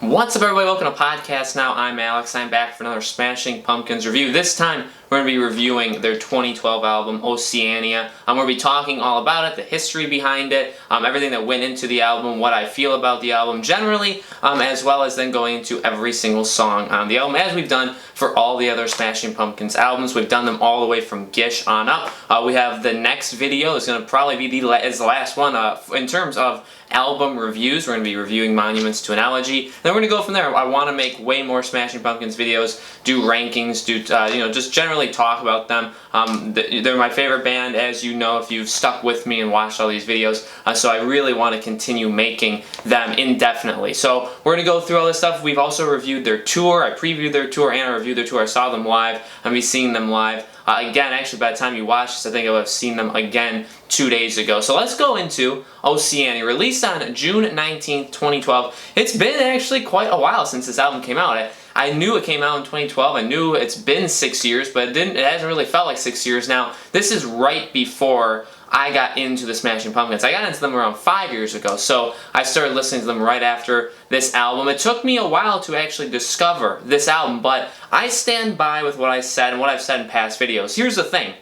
What's up, everybody? Welcome to Podcast Now. I'm Alex. I'm back for another Smashing Pumpkins review. This time, we're going to be reviewing their 2012 album, Oceania. I'm going to be talking all about it, the history behind it, everything that went into the album, what I feel about the album generally, as well as then going into every single song on the album, as we've done for all the other Smashing Pumpkins albums. We've done them all the way from Gish on up. We have the next video is going to probably be the last one in terms of album reviews. We're going to be reviewing Monuments to an Elegy. Then we're going to go from there. I want to make way more Smashing Pumpkins videos, do rankings, do just generally talk about them. They're my favorite band, as you know if you've stuck with me and watched all these videos. So I really want to continue making them indefinitely. So we're going to go through all this stuff. We've also reviewed their tour. I previewed their tour and I reviewed their tour. I saw them live. I'll be seeing them live. Again, actually, by the time you watch this, I think I would have seen them again 2 days ago. So let's go into Ossie Annie, released on June 19th, 2012. It's been actually quite a while since this album came out. I knew it came out in 2012. I knew it's been 6 years, but it hasn't really felt like 6 years now. This is right before I got into the Smashing Pumpkins. I got into them around 5 years ago, so I started listening to them right after this album. It took me a while to actually discover this album, but I stand by with what I said and what I've said in past videos. Here's the thing.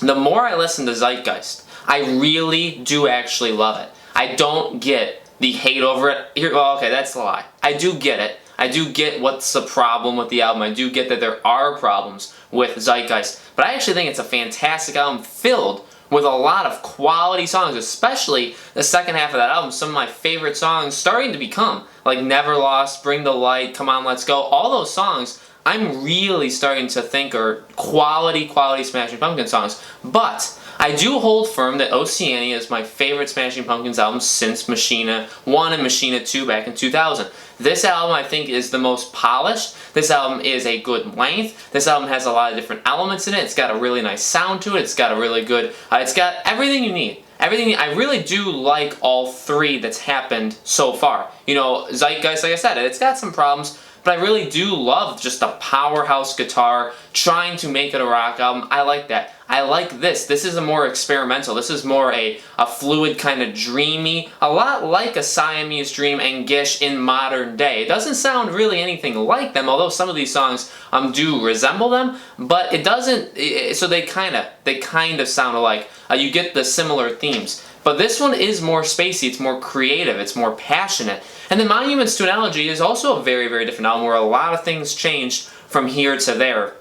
The more I listen to Zeitgeist, I really do actually love it. I don't get the hate over it. Well, okay, that's a lie. I do get it. I do get what's the problem with the album. I do get that there are problems with Zeitgeist, but I actually think it's a fantastic album filled with a lot of quality songs, especially the second half of that album. Some of my favorite songs starting to become, like Never Lost, Bring the Light, Come On Let's Go, all those songs I'm really starting to think are quality Smashing Pumpkins songs. But I do hold firm that Oceania is my favorite Smashing Pumpkins album since Machina 1 and Machina 2 back in 2000. This album, I think, is the most polished. This album is a good length. This album has a lot of different elements in it. It's got a really nice sound to it. It's got a really good, it's got everything you need. I really do like all three that's happened so far. You know, Zeitgeist, like I said, it's got some problems, but I really do love just the powerhouse guitar, trying to make it a rock album. I like that. I like this. This is a more experimental. This is more a fluid, kind of dreamy, a lot like a Siamese Dream and Gish in modern day. It doesn't sound really anything like them, although some of these songs do resemble them, but it doesn't, so they kind of sound alike. You get the similar themes. But this one is more spacey, it's more creative, it's more passionate. And then Monuments to an Elegy is also a very, very different album where a lot of things changed from here to there.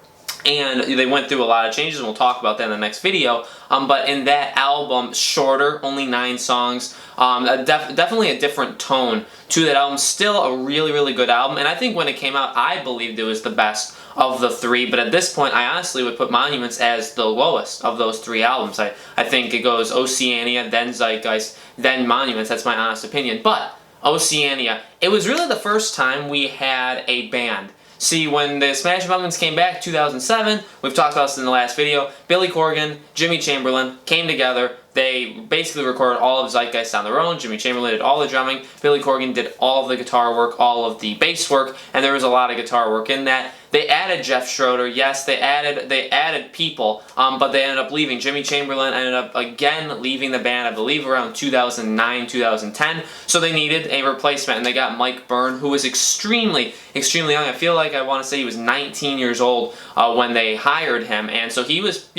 And they went through a lot of changes, and we'll talk about that in the next video. But in that album, shorter, only 9 songs, definitely a different tone to that album. Still a really, really good album. And I think when it came out, I believed it was the best of the three. But at this point, I honestly would put Monuments as the lowest of those 3 albums. I think it goes Oceania, then Zeitgeist, then Monuments. That's my honest opinion. But Oceania, it was really the first time we had a band. See, when the Smashing Pumpkins came back, 2007, we've talked about this in the last video, Billy Corgan, Jimmy Chamberlin came together. They basically recorded all of Zeitgeist on their own. Jimmy Chamberlin did all the drumming. Billy Corgan did all of the guitar work, all of the bass work, and there was a lot of guitar work in that. They added Jeff Schroeder. Yes, they added people, but they ended up leaving. Jimmy Chamberlin ended up again leaving the band, I believe around 2009, 2010. So they needed a replacement, and they got Mike Byrne, who was extremely young. I feel like I want to say he was 19 years old when they hired him, and so he was,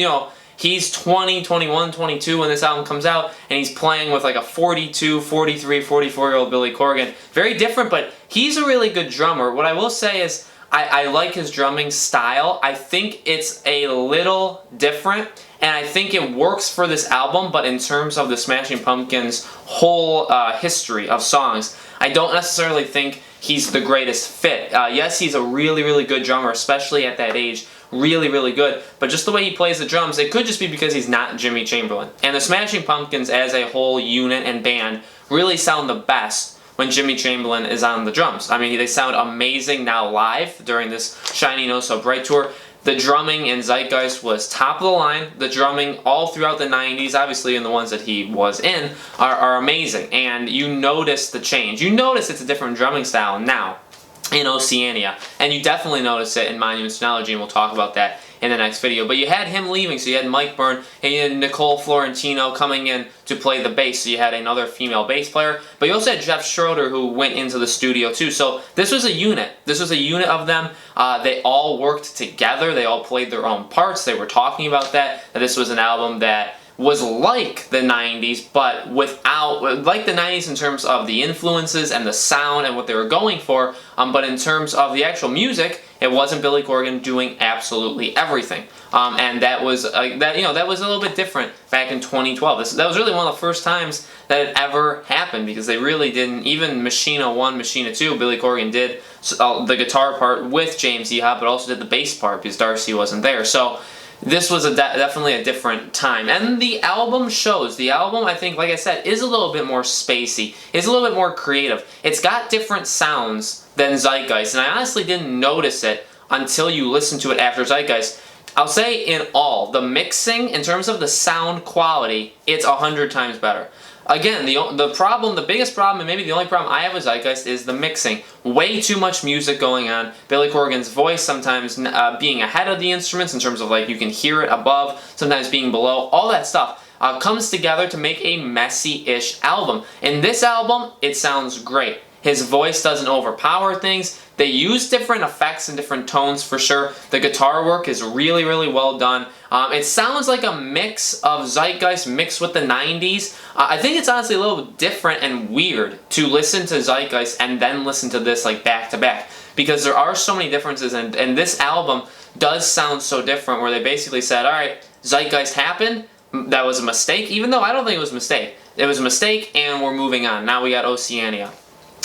he's 20, 21, 22 when this album comes out, and he's playing with like a 42, 43, 44-year-old Billy Corgan. Very different, but he's a really good drummer. What I will say is, I like his drumming style. I think it's a little different, and I think it works for this album, but in terms of the Smashing Pumpkins' whole history of songs, I don't necessarily think he's the greatest fit. Yes, he's a really, really good drummer, especially at that age. Really, really good, but just the way he plays the drums, it could just be because he's not Jimmy Chamberlin. And the Smashing Pumpkins as a whole unit and band really sound the best when Jimmy Chamberlin is on the drums. I mean, they sound amazing now live during this Shining Oh So Bright tour. The drumming in Zeitgeist was top of the line. The drumming all throughout the 90s, obviously in the ones that he was in, are amazing. And you notice the change. You notice it's a different drumming style now. in Oceania. And you definitely notice it in Monuments to Analogy, and we'll talk about that in the next video. But you had him leaving, so you had Mike Byrne, and you had Nicole Florentino coming in to play the bass, so you had another female bass player. But you also had Jeff Schroeder, who went into the studio too. So this was a unit. This was a unit of them. They all worked together. They all played their own parts. They were talking about that this was an album that was like the 90s, but without, like the 90s in terms of the influences and the sound and what they were going for, but in terms of the actual music, it wasn't Billy Corgan doing absolutely everything. And that was that was a little bit different back in 2012. That was really one of the first times that it ever happened, because they really didn't, even Machina 1, Machina 2, Billy Corgan did the guitar part with James Iha, but also did the bass part because Darcy wasn't there. So this was definitely a different time. And the album shows. The album, I think, like I said, is a little bit more spacey. Is a little bit more creative. It's got different sounds than Zeitgeist, and I honestly didn't notice it until you listen to it after Zeitgeist. I'll say in all, the mixing, in terms of the sound quality, it's 100 times better. Again, the biggest problem, and maybe the only problem I have with Zeitgeist, is the mixing. Way too much music going on. Billy Corgan's voice sometimes being ahead of the instruments in terms of like you can hear it above, sometimes being below. All that stuff comes together to make a messy-ish album. In this album, it sounds great. His voice doesn't overpower things. They use different effects and different tones for sure. The guitar work is really, really well done. It sounds like a mix of Zeitgeist mixed with the 90s. I think it's honestly a little different and weird to listen to Zeitgeist and then listen to this like back to back, because there are so many differences, and this album does sound so different, where they basically said, alright, Zeitgeist happened, that was a mistake, even though I don't think it was a mistake. It was a mistake and we're moving on. Now we got Oceania.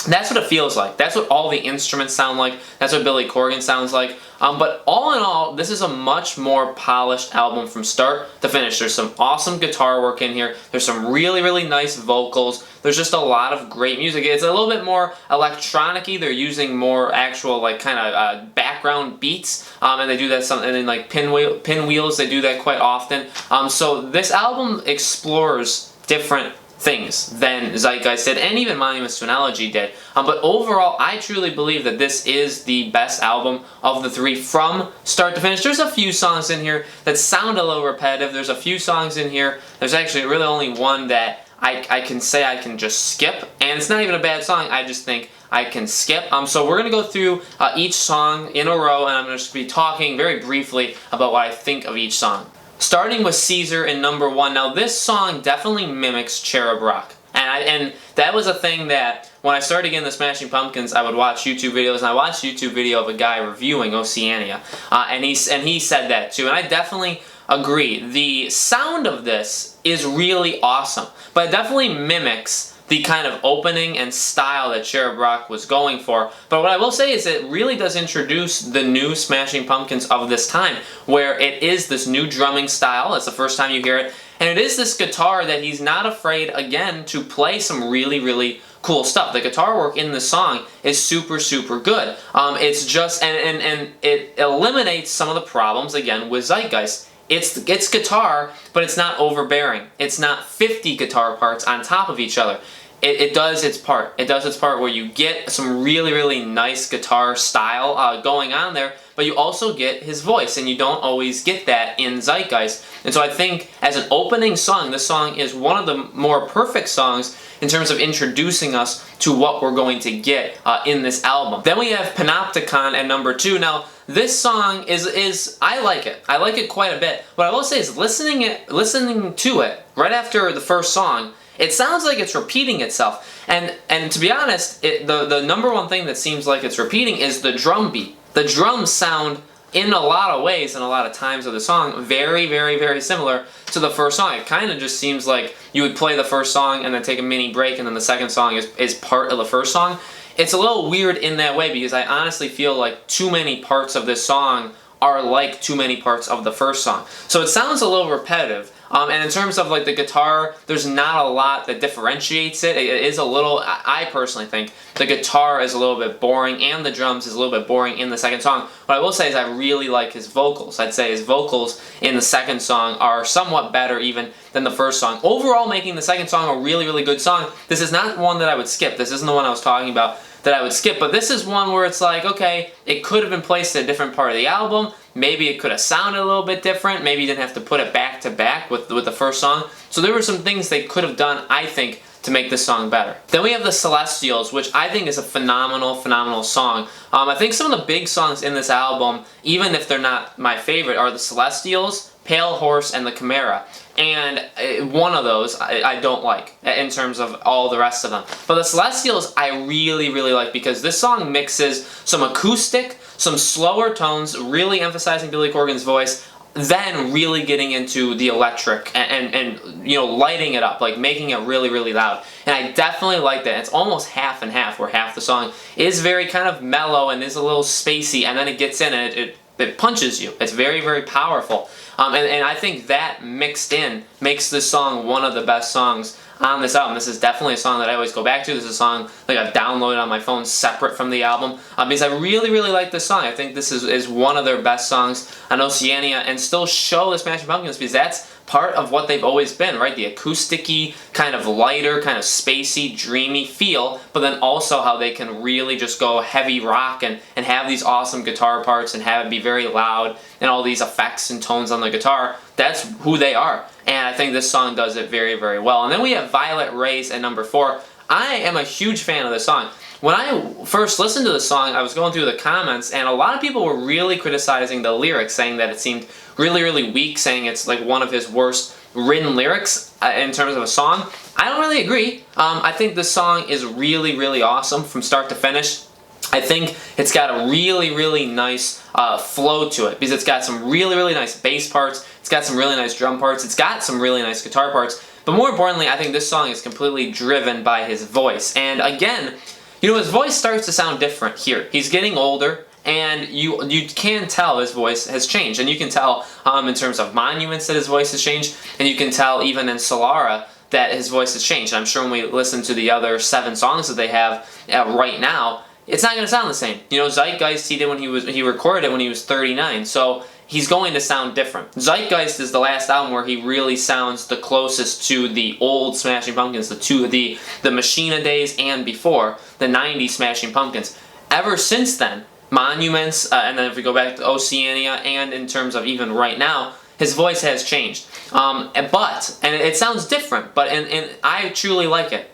That's what it feels like. That's what all the instruments sound like. That's what Billy Corgan sounds like. But all in all, this is a much more polished album from start to finish. There's some awesome guitar work in here. There's some really, really nice vocals. There's just a lot of great music. It's a little bit more electronic-y. They're using more actual like kind of background beats, and they do that and then like Pinwheels, they do that quite often. So this album explores different things than Zeitgeist did, and even Monuments to Analogy did. But overall, I truly believe that this is the best album of the three from start to finish. There's a few songs in here that sound a little repetitive. There's a few songs in here. There's actually really only one that I can say I can just skip, and it's not even a bad song. I just think I can skip. So we're going to go through each song in a row, and I'm going to just be talking very briefly about what I think of each song. Starting with Caesar in number 1. Now this song definitely mimics Cherub Rock. And that was a thing that when I started getting the Smashing Pumpkins, I would watch YouTube videos, and I watched a YouTube video of a guy reviewing Oceania. And he said that too, and I definitely agree. The sound of this is really awesome, but it definitely mimics the kind of opening and style that Cherub Rock was going for. But what I will say is it really does introduce the new Smashing Pumpkins of this time, where it is this new drumming style. That's the first time you hear it. And it is this guitar that he's not afraid, again, to play some really, really cool stuff. The guitar work in this song is super, super good. It's just, and it eliminates some of the problems, again, with Zeitgeist. It's guitar, but it's not overbearing. It's not 50 guitar parts on top of each other. It does its part. It does its part where you get some really, really nice guitar style going on there, but you also get his voice, and you don't always get that in Zeitgeist. And so I think as an opening song, this song is one of the more perfect songs in terms of introducing us to what we're going to get in this album. Then we have Panopticon at number 2. Now, this song is I like it. I like it quite a bit. What I will say is listening to it right after the first song, it sounds like it's repeating itself. And to be honest, the number one thing that seems like it's repeating is the drum beat. The drums sound, in a lot of ways and a lot of times of the song, very, very, very similar to the first song. It kind of just seems like you would play the first song and then take a mini break, and then the second song is part of the first song. It's a little weird in that way, because I honestly feel like too many parts of this song are like too many parts of the first song. So it sounds a little repetitive. And in terms of like the guitar, there's not a lot that differentiates it. It is a little, I personally think, the guitar is a little bit boring, and the drums is a little bit boring in the second song. What I will say is I really like his vocals. I'd say his vocals in the second song are somewhat better even than the first song. Overall, making the second song a really, really good song. This is not one that I would skip. This isn't the one I was talking about. that I would skip, but this is one where it's like, okay, it could have been placed in a different part of the album. Maybe it could have sounded a little bit different. Maybe you didn't have to put it back to back with the first song. So there were some things they could have done, I think, to make this song better. Then we have The Celestials, which I think is a phenomenal, phenomenal song. I think some of the big songs in this album, even if they're not my favorite, are The Celestials, Pale Horse, and The Chimera. And one of those I don't like in terms of all the rest of them. But The Celestials I really, really like because this song mixes some acoustic, some slower tones, really emphasizing Billy Corgan's voice, then really getting into the electric and you know, lighting it up, like making it really, really loud. And I definitely like that. It's almost half and half, where half the song is very kind of mellow and is a little spacey, and then it gets in and it punches you. It's very, very powerful. And I think that mixed in makes this song one of the best songs on this album. This is definitely a song that I always go back to. This is a song like I've downloaded on my phone separate from the album because I really, really like this song. I think this is one of their best songs on Oceania, and still show the Smashing Pumpkins because that's part of what they've always been, right? The acoustic-y, kind of lighter, kind of spacey, dreamy feel, but then also how they can really just go heavy rock and have these awesome guitar parts and have it be very loud and all these effects and tones on the guitar. That's who they are. And I think this song does it very, very well. And then we have Violet Rays at number 4. I am a huge fan of this song. When I first listened to the song, I was going through the comments, and a lot of people were really criticizing the lyrics, saying that it seemed really, really weak, saying it's like one of his worst written lyrics in terms of a song. I don't really agree. I think this song is really, really awesome from start to finish. I think it's got a really, really nice flow to it because it's got some really, really nice bass parts. It's got some really nice drum parts. It's got some really nice guitar parts. But more importantly, I think this song is completely driven by his voice. And again, you know, his voice starts to sound different here. He's getting older, and you can tell his voice has changed. And you can tell in terms of Monuments that his voice has changed, and you can tell even in Solara that his voice has changed. I'm sure when we listen to the other 7 songs that they have right now, it's not going to sound the same. You know, Zeitgeist he recorded it when he was 39, so he's going to sound different. Zeitgeist is the last album where he really sounds the closest to the old Smashing Pumpkins, the Machina days and before, the 90s Smashing Pumpkins. Ever since then, Monuments, and then if we go back to Oceania, and in terms of even right now, his voice has changed. And it sounds different, but and I truly like it.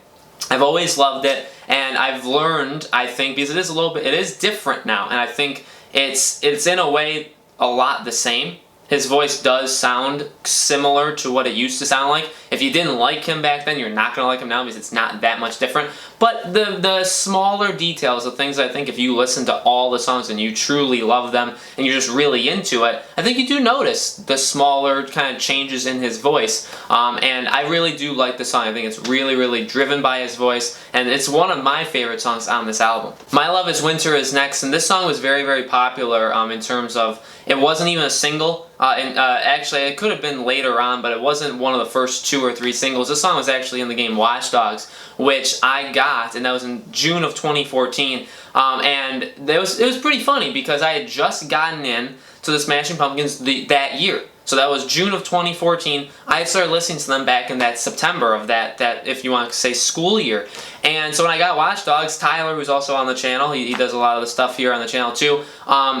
I've always loved it, and I've learned, I think, because it is different now, and I think it's in a way a lot the same. His voice does sound similar to what it used to sound like. If you didn't like him back then, you're not going to like him now because it's not that much different. But the smaller details, the things I think if you listen to all the songs and you truly love them and you're just really into it, I think you do notice the smaller kind of changes in his voice. And I really do like the song. I think it's really, really driven by his voice, and it's one of my favorite songs on this album. My Love is Winter is next, and this song was very, very popular in terms of, it wasn't even a single. Actually, it could have been later on, but it wasn't one of the first 2 or 3 singles. This song was actually in the game Watch Dogs, which I got, and that was in June of 2014. And it was pretty funny because I had just gotten in to the Smashing Pumpkins that year. So that was June of 2014. I had started listening to them back in that September of that if you want to say school year. And so when I got Watch Dogs, Tyler, who's also on the channel, he does a lot of the stuff here on the channel too,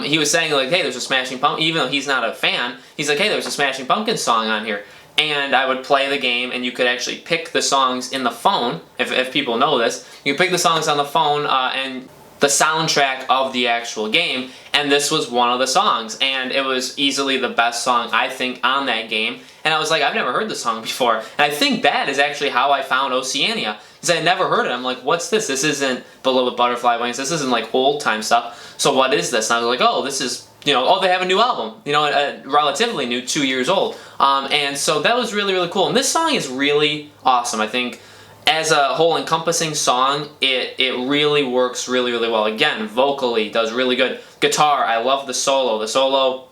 he was saying like, hey, there's a Smashing Pumpkins, even though he's not a fan, he's like, hey, there's a Smashing Pumpkins song on here. And I would play the game, and you could actually pick the songs in the phone, if people know this. You pick the songs on the phone, and the soundtrack of the actual game, and this was one of the songs, and it was easily the best song I think on that game. And I was like, I've never heard this song before, and I think that is actually how I found Oceania, because I had never heard it. I'm like, what's this? This isn't Beloved Butterfly Wings, this isn't like old time stuff, so what is this? And I was like, oh, this is, you know, oh, they have a new album, you know, relatively new, 2 years old, and so that was really, really cool. And this song is really awesome. I think as a whole encompassing song, it really works really, really well. Again, vocally does really good. Guitar, I love the solo. The solo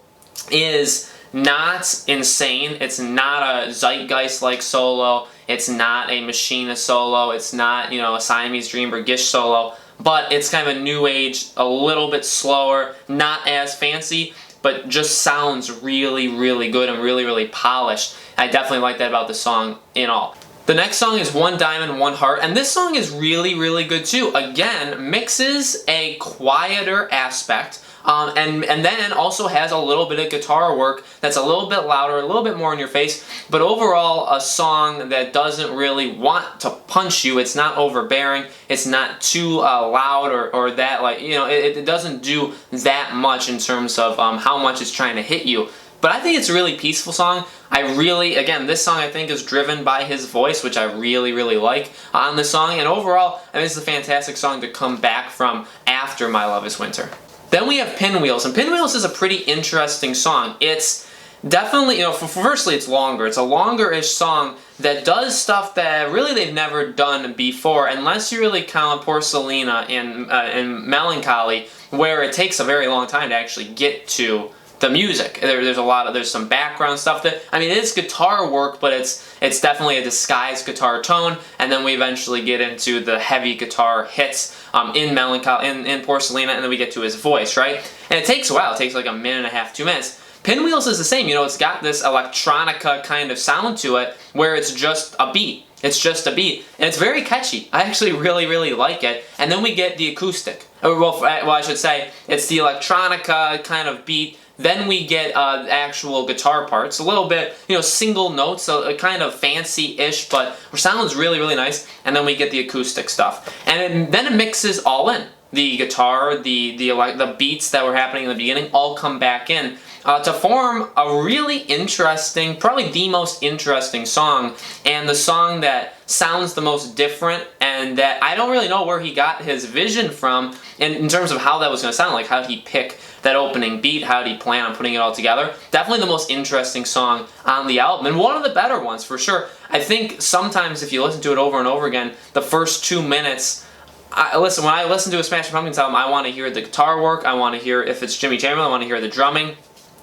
is not insane. It's not a Zeitgeist-like solo. It's not a Machina solo. It's not, you know, a Siamese Dream or Gish solo. But it's kind of a new age, a little bit slower, not as fancy, but just sounds really, really good and really, really polished. I definitely like that about the song in all. The next song is One Diamond, One Heart, and this song is really, really good too. Again, mixes a quieter aspect, and then also has a little bit of guitar work that's a little bit louder, a little bit more in your face, but overall a song that doesn't really want to punch you. It's not overbearing, it's not too loud or that, like, you know, it doesn't do that much in terms of how much it's trying to hit you. But I think it's a really peaceful song. Again, this song I think is driven by his voice, which I really, really like on the song. And overall, I think this is a fantastic song to come back from after My Love Is Winter. Then we have Pinwheels, and Pinwheels is a pretty interesting song. It's definitely, you know, firstly it's longer. It's a longer-ish song that does stuff that really they've never done before, unless you really count Porcelina in Melancholy, where it takes a very long time to actually get to the music. There's some background stuff that, I mean, it is guitar work, but it's definitely a disguised guitar tone, and then we eventually get into the heavy guitar hits in Melancholy, in Porcelina, and then we get to his voice, right? And it takes a while. It takes like a minute and a half, 2 minutes. Pinwheels is the same, you know, it's got this electronica kind of sound to it, where it's just a beat. It's just a beat, and it's very catchy. I actually really, really like it. And then we get the acoustic. Well, I should say, it's the electronica kind of beat. Then we get actual guitar parts, a little bit, you know, single notes, so kind of fancy-ish, but sounds really, really nice. And then we get the acoustic stuff, and then it mixes all in. The guitar, the beats that were happening in the beginning, all come back in to form a really interesting, probably the most interesting song, and the song that sounds the most different, and that I don't really know where he got his vision from in terms of how that was going to sound. Like, how did he pick that opening beat? How did he plan on putting it all together? Definitely the most interesting song on the album, and one of the better ones for sure. I think sometimes if you listen to it over and over again, the first 2 minutes, when I listen to a Smashing Pumpkins album, I want to hear the guitar work, I want to hear, if it's Jimmy Chamberlain, I want to hear the drumming,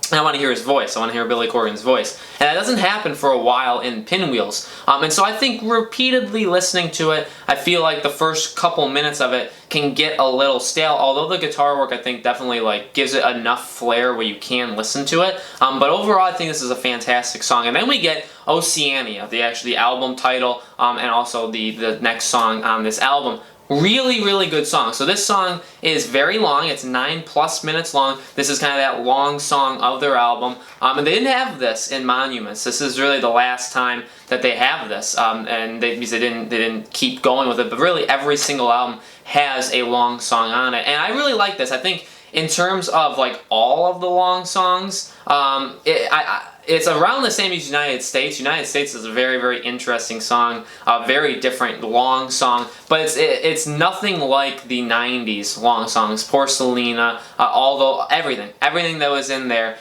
and I want to hear his voice. I want to hear Billy Corgan's voice. And that doesn't happen for a while in Pinwheels. And so I think repeatedly listening to it, I feel like the first couple minutes of it can get a little stale, although the guitar work I think definitely like gives it enough flair where you can listen to it. But overall I think this is a fantastic song. And then we get Oceania, the album title, and also the next song on this album. Really, really good song. So this song is very long. It's 9+ minutes long. This is kind of that long song of their album. And they didn't have this in Monuments. This is really the last time that they have this. Because they didn't keep going with it. But really, every single album has a long song on it. And I really like this. I think in terms of like all of the long songs, it's around the same as United States. United States is a very, very interesting song, a very different long song, but it's nothing like the 90s long songs, Porcelina, although everything that was in there,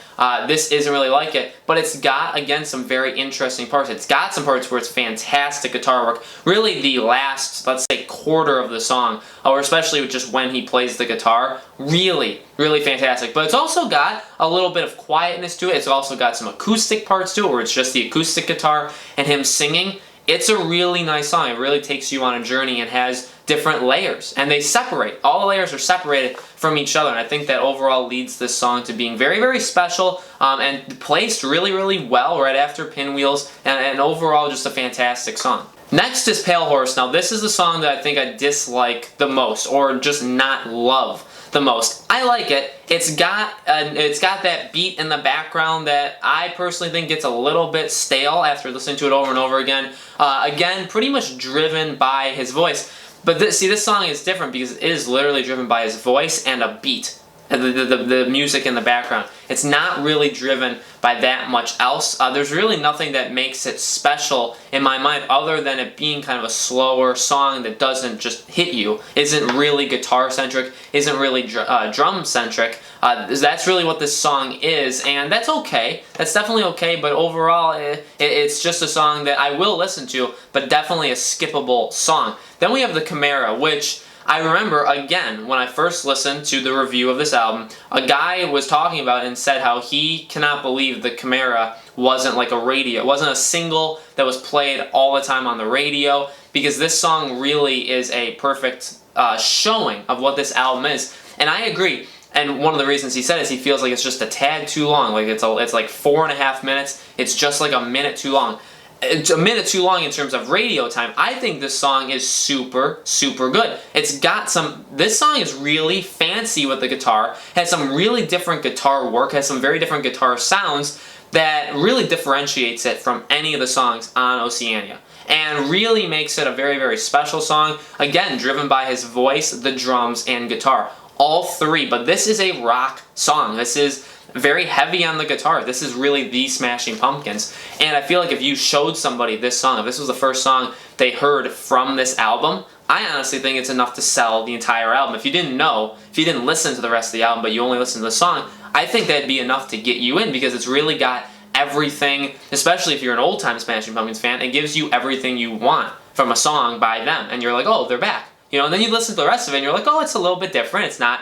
this isn't really like it, but it's got, again, some very interesting parts. It's got some parts where it's fantastic guitar work, really the last, let's say, quarter of the song, or especially just when he plays the guitar, really, really fantastic. But it's also got a little bit of quietness to it. It's also got some acoustic parts to it, where it's just the acoustic guitar and him singing. It's a really nice song. It really takes you on a journey and has different layers. And they separate. All the layers are separated from each other. And I think that overall leads this song to being very, very special and placed really, really well right after Pinwheels. And overall just a fantastic song. Next is Pale Horse. Now this is the song that I think I dislike the most, or just not love the most. I like it. It's got that beat in the background that I personally think gets a little bit stale after listening to it over and over again. Again, pretty much driven by his voice. But this song is different because it is literally driven by his voice and a beat. The music in the background. It's not really driven by that much else. There's really nothing that makes it special in my mind other than it being kind of a slower song that doesn't just hit you, isn't really guitar-centric, isn't really drum-centric. That's really what this song is, and that's okay. That's definitely okay, but overall it's just a song that I will listen to, but definitely a skippable song. Then we have the Chimera, which I remember, again, when I first listened to the review of this album, a guy was talking about it and said how he cannot believe the Chimera wasn't like a radio. It wasn't a single that was played all the time on the radio, because this song really is a perfect showing of what this album is. And I agree. And one of the reasons he said is he feels like it's just a tad too long. Like it's like 4.5 minutes. It's just like a minute too long. it's a minute too long in terms of radio time. I think this song is super, super good. It's got this song is really fancy with the guitar, has some really different guitar work, has some very different guitar sounds that really differentiates it from any of the songs on Oceania, and really makes it a very, very special song. Again, driven by his voice, the drums, and guitar. All three, but this is a rock song. This is very heavy on the guitar. This is really the Smashing Pumpkins. And I feel like if you showed somebody this song, if this was the first song they heard from this album, I honestly think it's enough to sell the entire album. If you didn't know, if you didn't listen to the rest of the album, but you only listened to the song, I think that'd be enough to get you in, because it's really got everything, especially if you're an old-time Smashing Pumpkins fan, it gives you everything you want from a song by them. And you're like, oh, they're back. You know, and then you listen to the rest of it and you're like, oh, it's a little bit different. It's not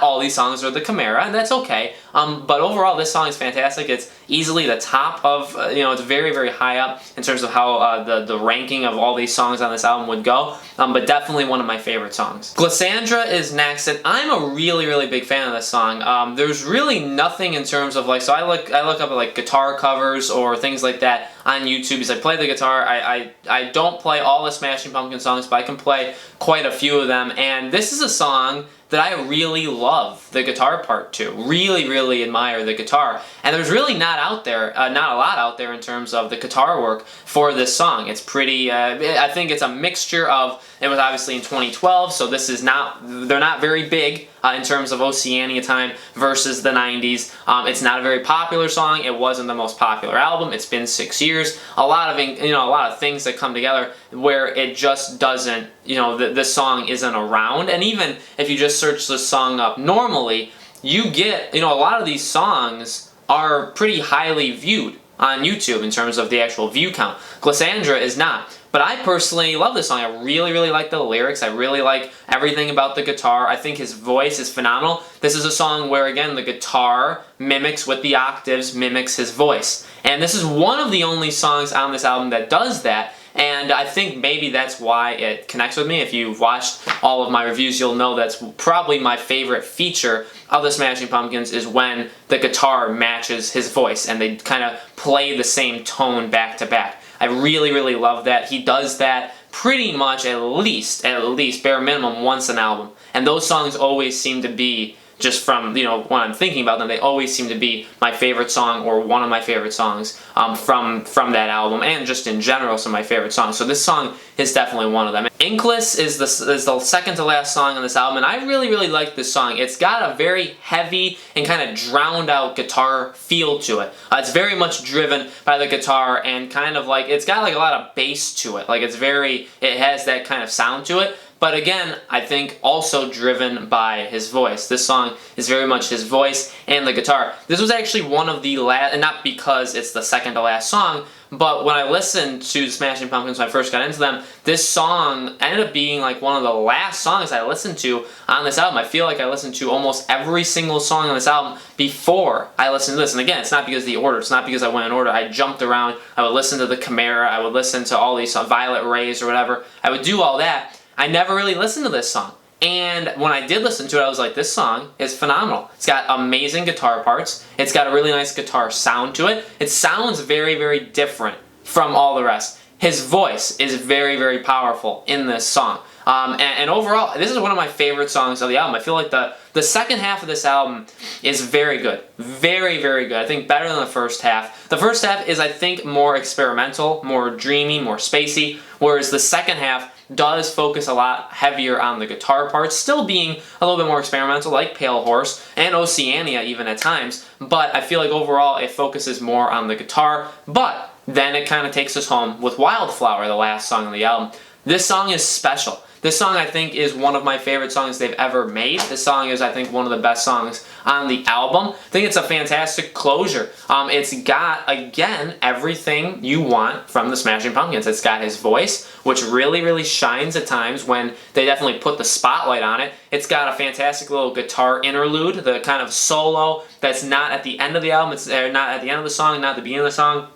all these songs are the Chimera, and that's okay. But overall, this song is fantastic. It's easily the top of, it's very, very high up in terms of how the ranking of all these songs on this album would go. But definitely one of my favorite songs. Lasandra is next, and I'm a really, really big fan of this song. There's really nothing in terms of so I look up at guitar covers or things like that on YouTube because I play the guitar. I don't play all the Smashing Pumpkins songs, but I can play quite a few of them, and this is a song that I really love the guitar part to. Really, really admire the guitar. And there's really not a lot out there in terms of the guitar work for this song. It's pretty, I think it's a mixture of, it was obviously in 2012, so this is they're not very big in terms of Oceania time versus the 90s. It's not a very popular song. It wasn't the most popular album. It's been 6 years. A lot of things that come together where it just doesn't, this song isn't around. And even if you just search this song up normally, you get, a lot of these songs are pretty highly viewed on YouTube in terms of the actual view count. Lasandra is not. But I personally love this song. I really, really like the lyrics. I really like everything about the guitar. I think his voice is phenomenal. This is a song where, again, the guitar mimics with the octaves, mimics his voice. And this is one of the only songs on this album that does that. And I think maybe that's why it connects with me. If you've watched all of my reviews, you'll know that's probably my favorite feature of the Smashing Pumpkins is when the guitar matches his voice and they kind of play the same tone back to back. I really, really love that. He does that pretty much at least, bare minimum, once an album. And those songs always seem to be, just from, when I'm thinking about them, they always seem to be my favorite song or one of my favorite songs from that album, and just in general some of my favorite songs. So this song is definitely one of them. Inkless is the second to last song on this album, and I really, really like this song. It's got a very heavy and kind of drowned out guitar feel to it. It's very much driven by the guitar, and kind of it's got a lot of bass to it. It has that kind of sound to it. But again, I think also driven by his voice. This song is very much his voice and the guitar. This was actually one of the last, and not because it's the second to last song, but when I listened to Smashing Pumpkins when I first got into them, this song ended up being one of the last songs I listened to on this album. I feel like I listened to almost every single song on this album before I listened to this. And again, it's not because of the order. It's not because I went in order. I jumped around. I would listen to the Chimera. I would listen to all these Violet Rays or whatever. I would do all that. I never really listened to this song. And when I did listen to it, I was like, this song is phenomenal. It's got amazing guitar parts. It's got a really nice guitar sound to it. It sounds very, very different from all the rest. His voice is very, very powerful in this song. And overall, this is one of my favorite songs of the album. I feel like the second half of this album is very good. Very, very good. I think better than the first half. The first half is, I think, more experimental, more dreamy, more spacey, whereas the second half does focus a lot heavier on the guitar parts, still being a little bit more experimental, like Pale Horse and Oceania even at times, but I feel like overall it focuses more on the guitar. But then it kind of takes us home with Wildflower, the last song on the album. This song is special. This song, I think, is one of my favorite songs they've ever made. This song is, I think, one of the best songs on the album. I think it's a fantastic closure. It's got, again, everything you want from the Smashing Pumpkins. It's got his voice, which really, really shines at times when they definitely put the spotlight on it. It's got a fantastic little guitar interlude, the kind of solo that's not at the end of the album. It's not at the end of the song, not at the beginning of the song.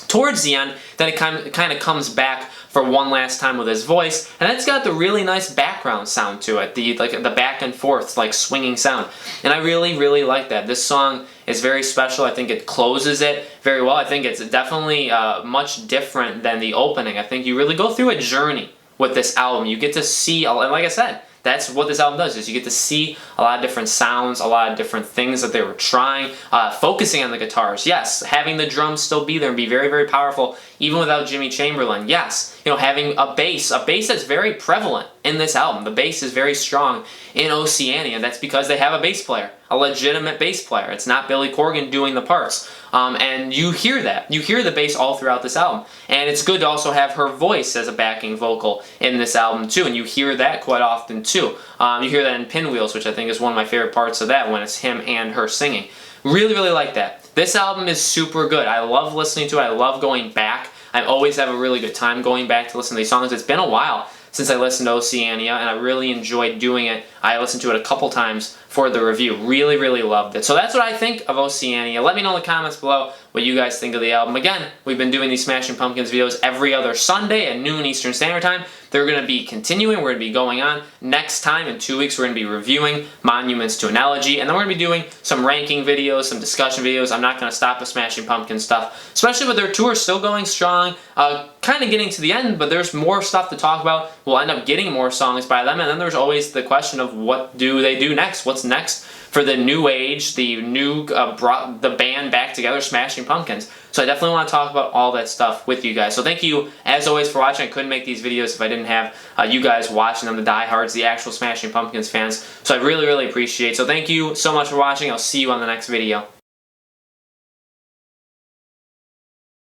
Towards the end, then it kind of comes back for one last time with his voice, and it's got the really nice background sound to it, the back and forth like swinging sound, and I really like that. This song is very special. I think it closes it very well. I think it's definitely much different than the opening. I think you really go through a journey with this album. You get to see, and like I said, that's what this album does, is you get to see a lot of different sounds, a lot of different things that they were trying, focusing on the guitars, yes, having the drums still be there and be very powerful, even without Jimmy Chamberlin, yes, you know, having a bass that's very prevalent in this album. The bass is very strong in Oceania, and that's because they have a bass player, a legitimate bass player. It's not Billy Corgan doing the parts. And you hear that. You hear the bass all throughout this album. And it's good to also have her voice as a backing vocal in this album too, and you hear that quite often too. You hear that in Pinwheels, which I think is one of my favorite parts of that, when it's him and her singing. Really like that. This album is super good. I love listening to it. I love going back. I always have a really good time going back to listen to these songs. It's been a while since I listened to Oceania, and I really enjoyed doing it. I listened to it a couple times for the review. Really loved it. So that's what I think of Oceania. Let me know in the comments below what you guys think of the album. Again, we've been doing these Smashing Pumpkins videos every other Sunday at noon Eastern Standard Time. They're going to be continuing. We're going to be going on. Next time, in 2 weeks, we're going to be reviewing Monuments to an Elegy, and then we're going to be doing some ranking videos, some discussion videos. I'm not going to stop the Smashing Pumpkins stuff, especially with their tour still going strong, kind of getting to the end, but there's more stuff to talk about. We'll end up getting more songs by them, and then there's always the question of what do they do next? What's next for the new age, the new, brought the band back together, Smashing Pumpkins. So I definitely want to talk about all that stuff with you guys. So thank you, as always, for watching. I couldn't make these videos if I didn't have you guys watching them, the diehards, the actual Smashing Pumpkins fans. So I really appreciate it. So thank you so much for watching. I'll see you on the next video.